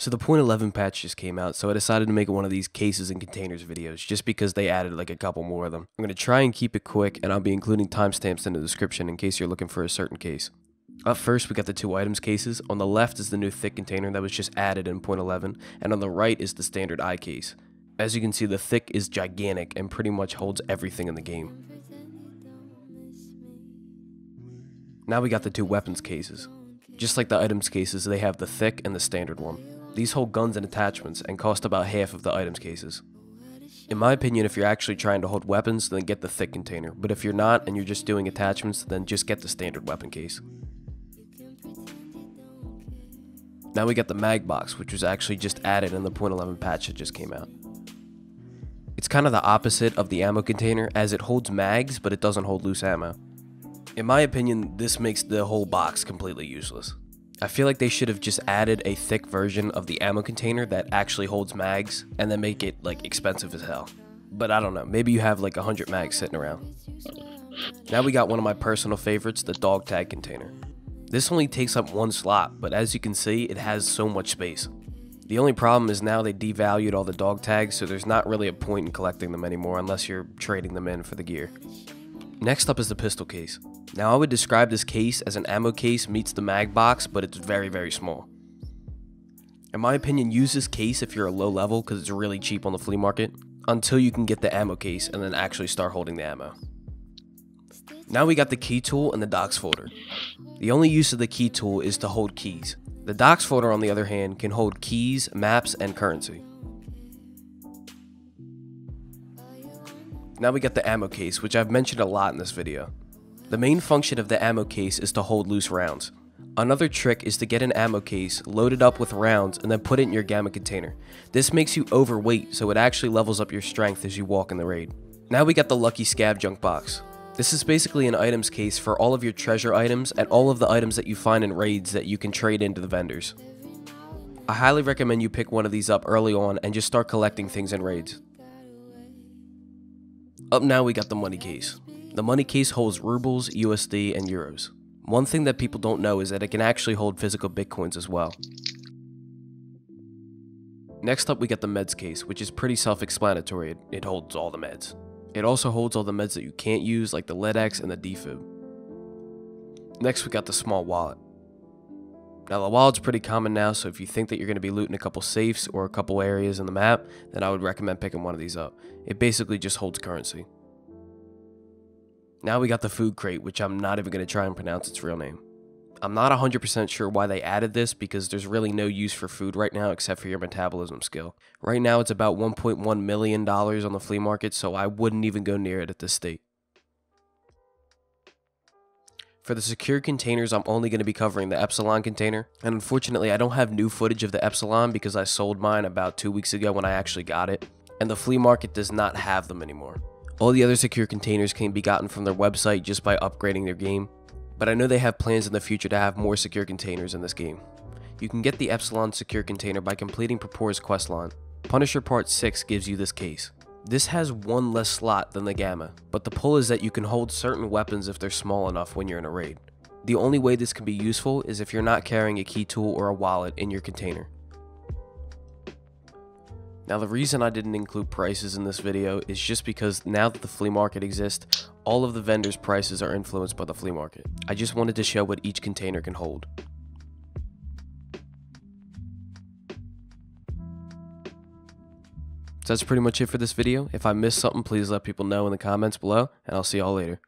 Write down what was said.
So the .11 patch just came out, so I decided to make one of these cases and containers videos, just because they added like a couple more of them. I'm going to try and keep it quick, and I'll be including timestamps in the description in case you're looking for a certain case. Up first, we got the 2 items cases. On the left is the new thick container that was just added in .11, and on the right is the standard eye case. As you can see, the thick is gigantic and pretty much holds everything in the game. Now we got the 2 weapons cases. Just like the items cases, they have the thick and the standard one. These hold guns and attachments and cost about half of the items cases. In my opinion, if you're actually trying to hold weapons, then get the thick container, but if you're not and you're just doing attachments, then just get the standard weapon case. Now we got the Magbox, which was actually just added in the .11 patch that just came out. It's kind of the opposite of the ammo container, as it holds mags, but it doesn't hold loose ammo. In my opinion, this makes the whole box completely useless. I feel like they should have just added a thick version of the ammo container that actually holds mags, and then make it like expensive as hell. But I don't know, maybe you have like 100 mags sitting around. Now we got one of my personal favorites, the Dogtag container. This only takes up 1 slot, but as you can see, it has so much space. The only problem is now they devalued all the dog tags, so there's not really a point in collecting them anymore unless you're trading them in for the gear. Next up is the pistol case. Now I would describe this case as an ammo case meets the Magbox, but it's very, very small. In my opinion, use this case if you're a low level because it's really cheap on the flea market, until you can get the ammo case and then actually start holding the ammo. Now we got the Keytool and the docs folder. The only use of the Keytool is to hold keys. The docs folder, on the other hand, can hold keys, maps, and currency. Now we got the ammo case, which I've mentioned a lot in this video. The main function of the ammo case is to hold loose rounds. Another trick is to get an ammo case, load it up with rounds, and then put it in your gamma container. This makes you overweight, so it actually levels up your strength as you walk in the raid. Now we got the lucky Scav Junkbox. This is basically an items case for all of your treasure items and all of the items that you find in raids that you can trade into the vendors. I highly recommend you pick one of these up early on and just start collecting things in raids. Up now we got the money case. The money case holds rubles, USD, and euros. One thing that people don't know is that it can actually hold physical bitcoins as well. Next up we got the meds case, which is pretty self-explanatory. It holds all the meds. It also holds all the meds that you can't use, like the LEDX and the defib. Next we got the small wallet. Now the wallet's pretty common now, so if you think that you're going to be looting a couple safes or a couple areas in the map, then I would recommend picking one of these up. It basically just holds currency. Now we got the food crate, which I'm not even going to try and pronounce its real name. I'm not 100% sure why they added this, because there's really no use for food right now except for your metabolism skill. Right now it's about $1.1 million on the flea market, so I wouldn't even go near it at this state. For the secure containers, I'm only going to be covering the Epsilon container, and unfortunately I don't have new footage of the Epsilon because I sold mine about 2 weeks ago when I actually got it, and the flea market does not have them anymore. All the other secure containers can be gotten from their website just by upgrading their game, but I know they have plans in the future to have more secure containers in this game. You can get the Epsilon secure container by completing Propor's questline. Punisher Part 6 gives you this case. This has 1 less slot than the Gamma, but the pull is that you can hold certain weapons if they're small enough when you're in a raid. The only way this can be useful is if you're not carrying a key tool or a wallet in your container. Now the reason I didn't include prices in this video is just because now that the flea market exists, all of the vendors' prices are influenced by the flea market. I just wanted to show what each container can hold. So that's pretty much it for this video. If I missed something, please let people know in the comments below, and I'll see y'all later.